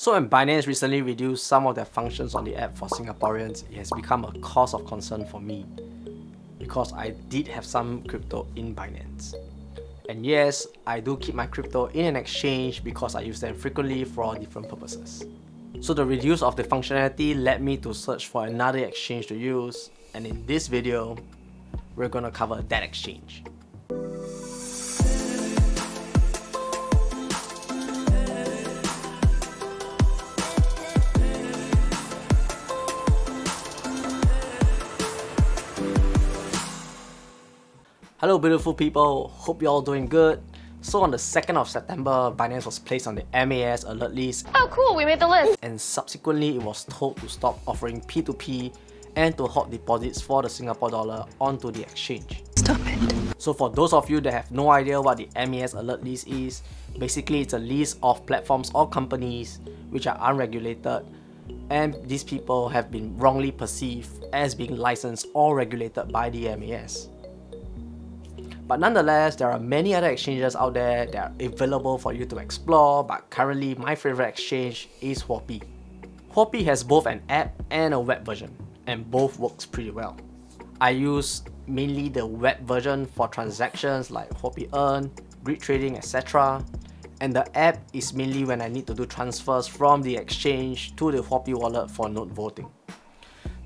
So when Binance recently reduced some of their functions on the app for Singaporeans, it has become a cause of concern for me because I did have some crypto in Binance. And yes, I do keep my crypto in an exchange because I use them frequently for different purposes. So the reduce of the functionality led me to search for another exchange to use, and in this video, we're gonna cover that exchange. Hello beautiful people, hope you're all doing good. So on the 2nd of September, Binance was placed on the MAS alert list. Oh cool, we made the list! And subsequently it was told to stop offering P2P and to halt deposits for the Singapore dollar onto the exchange. Stop it. So for those of you that have no idea what the MAS alert list is, basically it's a list of platforms or companies which are unregulated, and these people have been wrongly perceived as being licensed or regulated by the MAS. But nonetheless, there are many other exchanges out there that are available for you to explore, but currently my favorite exchange is Huobi. Huobi has both an app and a web version, and both works pretty well. I use mainly the web version for transactions like Huobi Earn, grid trading, etc. And the app is mainly when I need to do transfers from the exchange to the Huobi wallet for node voting.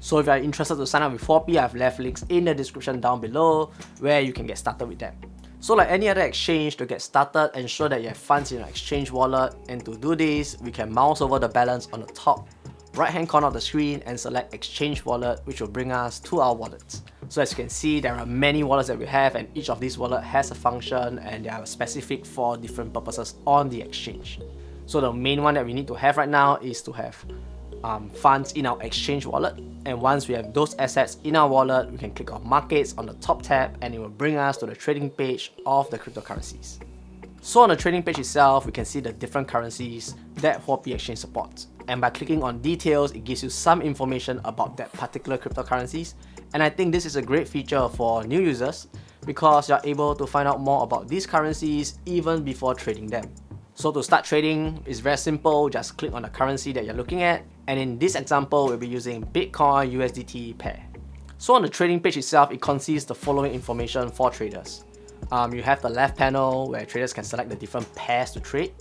So if you are interested to sign up with Huobi, I've left links in the description down below where you can get started with them. So like any other exchange, to get started, ensure that you have funds in your exchange wallet, and to do this, we can mouse over the balance on the top right hand corner of the screen and select exchange wallet, which will bring us to our wallets. So as you can see, there are many wallets that we have, and each of these wallets has a function and they are specific for different purposes on the exchange. So the main one that we need to have right now is to have funds in our exchange wallet, and once we have those assets in our wallet, we can click on markets on the top tab and it will bring us to the trading page of the cryptocurrencies. So on the trading page itself, we can see the different currencies that Huobi Exchange supports, and by clicking on details, it gives you some information about that particular cryptocurrencies. And I think this is a great feature for new users because you're able to find out more about these currencies even before trading them. So to start trading, it's very simple, just click on the currency that you're looking at, and in this example, we'll be using Bitcoin USDT pair. So on the trading page itself, it consists the following information for traders. You have the left panel where traders can select the different pairs to trade.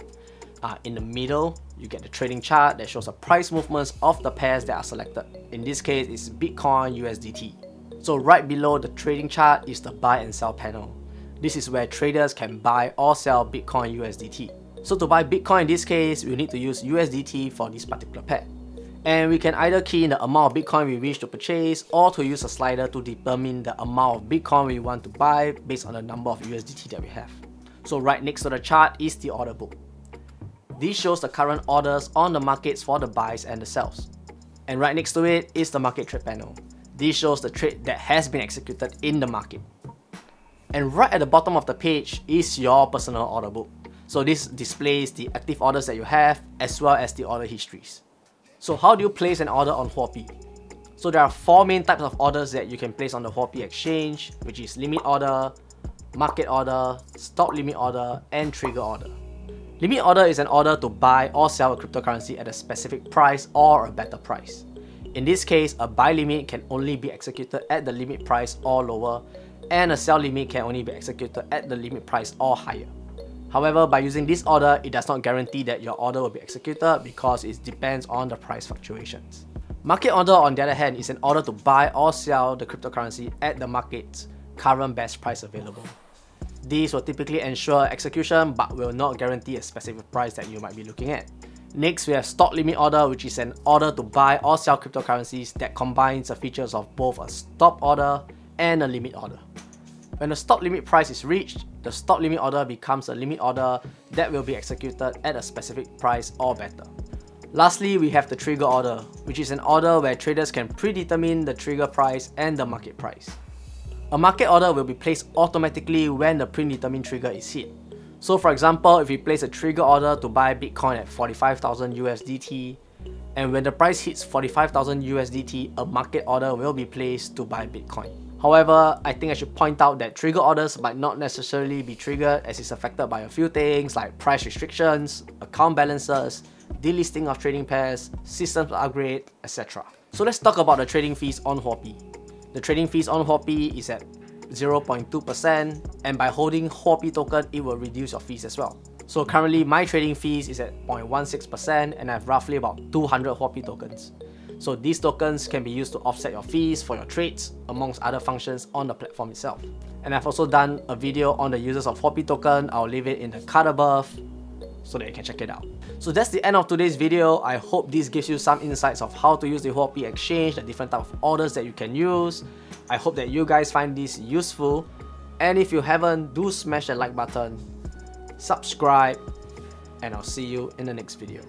In the middle, you get the trading chart that shows the price movements of the pairs that are selected. In this case, it's Bitcoin USDT. So right below the trading chart is the buy and sell panel. This is where traders can buy or sell Bitcoin USDT. So to buy Bitcoin in this case, we need to use USDT for this particular pair. And we can either key in the amount of Bitcoin we wish to purchase or to use a slider to determine the amount of Bitcoin we want to buy based on the number of USDT that we have. So right next to the chart is the order book. This shows the current orders on the markets for the buys and the sells. And right next to it is the market trade panel. This shows the trade that has been executed in the market. And right at the bottom of the page is your personal order book. So this displays the active orders that you have as well as the order histories. So how do you place an order on Huobi? So there are 4 main types of orders that you can place on the Huobi exchange, which is limit order, market order, stop limit order, and trigger order. Limit order is an order to buy or sell a cryptocurrency at a specific price or a better price. In this case, a buy limit can only be executed at the limit price or lower, and a sell limit can only be executed at the limit price or higher. However, by using this order, it does not guarantee that your order will be executed because it depends on the price fluctuations. Market order, on the other hand, is an order to buy or sell the cryptocurrency at the market's current best price available. These will typically ensure execution but will not guarantee a specific price that you might be looking at. Next, we have stop limit order, which is an order to buy or sell cryptocurrencies that combines the features of both a stop order and a limit order. When the stop limit price is reached, the stop limit order becomes a limit order that will be executed at a specific price or better. Lastly, we have the trigger order, which is an order where traders can predetermine the trigger price and the market price. A market order will be placed automatically when the predetermined trigger is hit. So for example, if we place a trigger order to buy Bitcoin at 45,000 USDT, and when the price hits 45,000 USDT, a market order will be placed to buy Bitcoin. However, I think I should point out that trigger orders might not necessarily be triggered as it's affected by a few things like price restrictions, account balances, delisting of trading pairs, systems upgrade, etc. So let's talk about the trading fees on Huobi. The trading fees on Huobi is at 0.2%, and by holding Huobi token, it will reduce your fees as well. So currently my trading fees is at 0.16%, and I have roughly about 200 Huobi tokens. So these tokens can be used to offset your fees for your trades, amongst other functions on the platform itself. And I've also done a video on the uses of Huobi token. I'll leave it in the card above so that you can check it out. So that's the end of today's video. I hope this gives you some insights of how to use the Huobi exchange, the different type of orders that you can use. I hope that you guys find this useful. And if you haven't, do smash that like button, subscribe, and I'll see you in the next video.